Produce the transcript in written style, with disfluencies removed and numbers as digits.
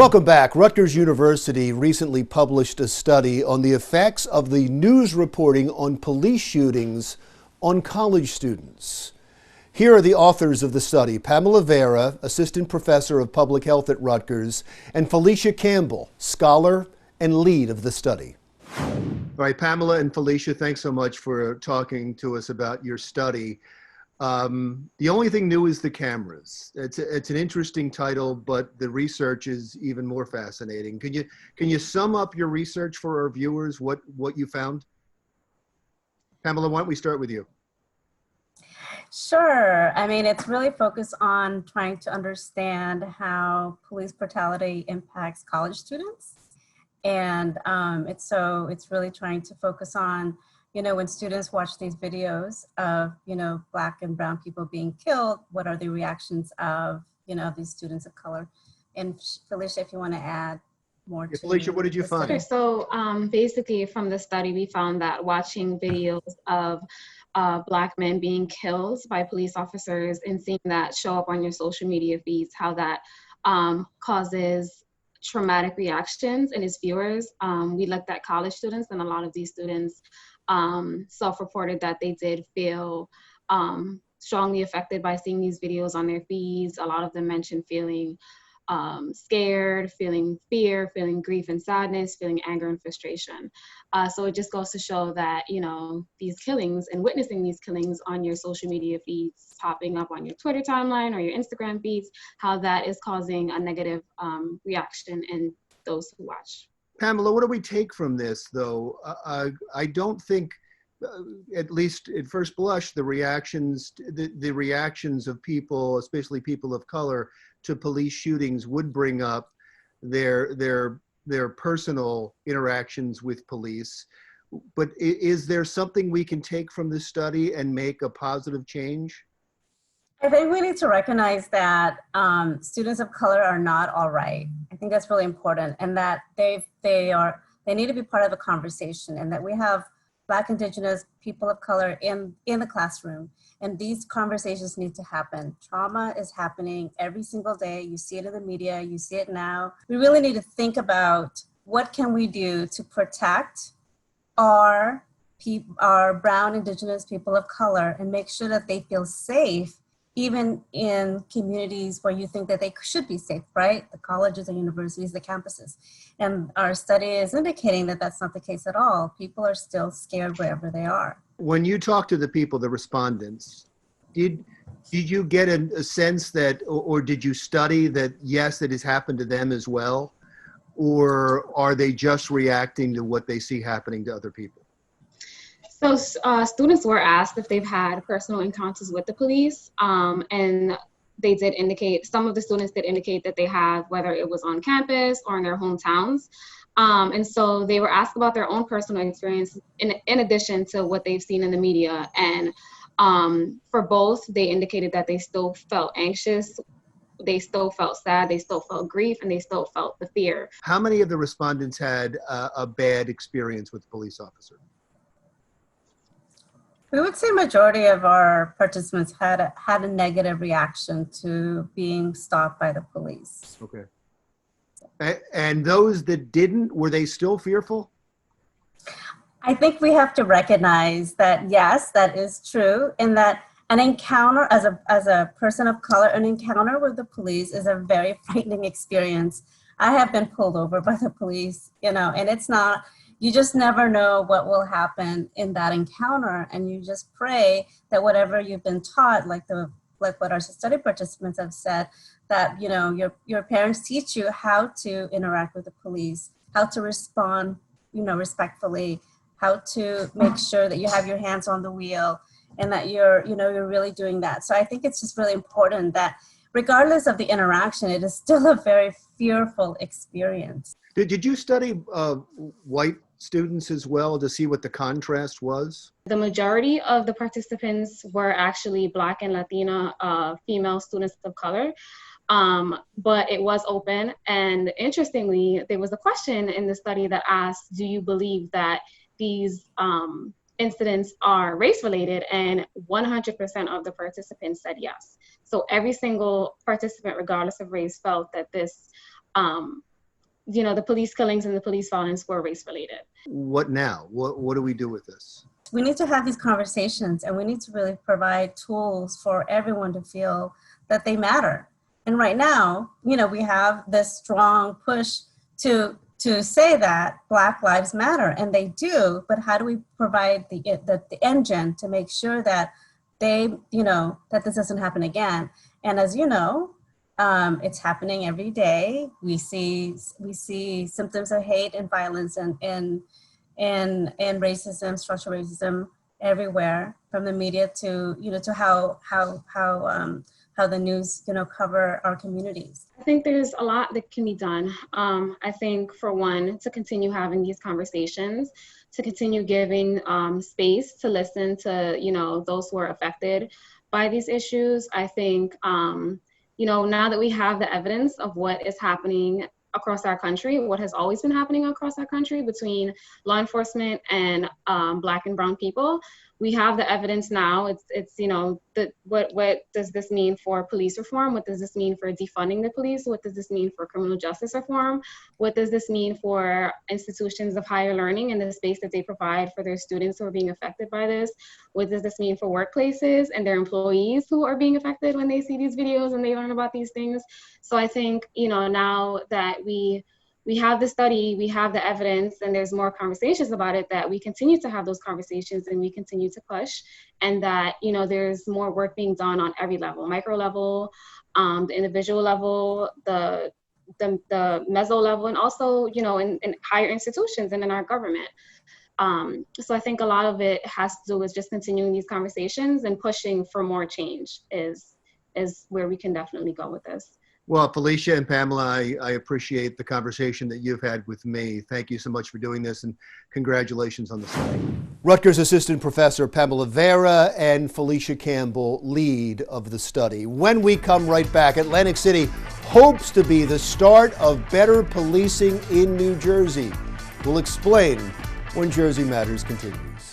Welcome back. Rutgers University recently published a study on the effects of the news reporting on police shootings on college students. Here are the authors of the study: Pamela Vera, Assistant Professor of Public Health at Rutgers, and Felicia Campbell, Scholar and Lead of the study. All right, Pamela and Felicia, thanks so much for talking to us about your study. The only thing new is the cameras. It's an interesting title, but the research is even more fascinating. Can you sum up your research for our viewers, what you found? Pamela, why don't we start with you? Sure. I mean, it's really focused on trying to understand how police brutality impacts college students. And it's really trying to focus on, when students watch these videos of, Black and brown people being killed, what are the reactions of, these students of color? And Felicia, if you want to add more to Felicia, what did you find? Sure. So basically from the study, we found that watching videos of Black men being killed by police officers and seeing that show up on your social media feeds, how that causes traumatic reactions in its viewers. We looked at college students, and a lot of these students self-reported that they did feel strongly affected by seeing these videos on their feeds. A lot of them mentioned feeling scared, feeling fear, feeling grief and sadness, feeling anger and frustration. So it just goes to show that, these killings and witnessing these killings on your social media feeds, popping up on your Twitter timeline or your Instagram feeds, how that is causing a negative reaction in those who watch. Pamela, what do we take from this, though? I don't think, at least at first blush, the reactions of people, especially people of color, to police shootings would bring up their personal interactions with police. But is there something we can take from this study and make a positive change? I think we need to recognize that students of color are not all right. I think that's really important, and that they need to be part of the conversation, and that we have Black, Indigenous, people of color in the classroom, and these conversations need to happen. Trauma is happening every single day. You see it in the media, you see it now. We really need to think about what can we do to protect our brown, Indigenous, people of color, and make sure that they feel safe, even in communities where you think that they should be safe, right? The colleges, the universities, the campuses. And our study is indicating that that's not the case at all. People are still scared wherever they are. When you talk to the people, the respondents, did you get a sense that, or did you study that, yes, it has happened to them as well? Or are they just reacting to what they see happening to other people? So students were asked if they've had personal encounters with the police, and they did indicate, some of the students did indicate that they have, whether it was on campus or in their hometowns. And so they were asked about their own personal experience in addition to what they've seen in the media. And for both, they indicated that they still felt anxious, they still felt sad, they still felt grief, and they still felt the fear. How many of the respondents had a bad experience with the police officer? We would say majority of our participants had a negative reaction to being stopped by the police. Okay. And those that didn't, were they still fearful? I think we have to recognize that, yes, that is true, and that an encounter as a person of color, an encounter with the police is a very frightening experience. I have been pulled over by the police, and it's not, you just never know what will happen in that encounter, and you just pray that whatever you've been taught, like what our study participants have said, that your parents teach you how to interact with the police, how to respond, respectfully, how to make sure that you have your hands on the wheel, and that you're really doing that. So I think it's just really important that regardless of the interaction, it is still a very fearful experience. Did you study white students as well to see what the contrast was? The majority of the participants were actually Black and Latina female students of color, but it was open. And interestingly, there was a question in the study that asked, do you believe that these incidents are race-related? And 100% of the participants said yes. So every single participant, regardless of race, felt that this the police killings and the police violence were race related. What now? What do we do with this? We need to have these conversations, and we need to really provide tools for everyone to feel that they matter. And right now, we have this strong push to say that Black lives matter, and they do, but how do we provide the engine to make sure that that this doesn't happen again? And as you know, it's happening every day. We see symptoms of hate and violence and racism, structural racism everywhere, from the media to to how the news cover our communities. I think there's a lot that can be done. I think, for one, to continue having these conversations, to continue giving space to listen to those who are affected by these issues. I think now that we have the evidence of what is happening across our country, what has always been happening across our country between law enforcement and Black and brown people, we have the evidence now. What does this mean for police reform? What does this mean for defunding the police? What does this mean for criminal justice reform? What does this mean for institutions of higher learning and the space that they provide for their students who are being affected by this? What does this mean for workplaces and their employees who are being affected when they see these videos and they learn about these things? So I think, now that we have the study, we have the evidence, and there's more conversations about it, that we continue to have those conversations and we continue to push, and that, there's more work being done on every level, micro level, the individual level, the meso level, and also, in higher institutions and in our government. So I think a lot of it has to do with just continuing these conversations and pushing for more change is where we can definitely go with this. Well, Felicia and Pamela, I appreciate the conversation that you've had with me. Thank you so much for doing this, and congratulations on the study. Rutgers Assistant Professor Pamela Vera and Felicia Campbell, lead of the study. When we come right back, Atlantic City hopes to be the start of better policing in New Jersey. We'll explain when Jersey Matters continues.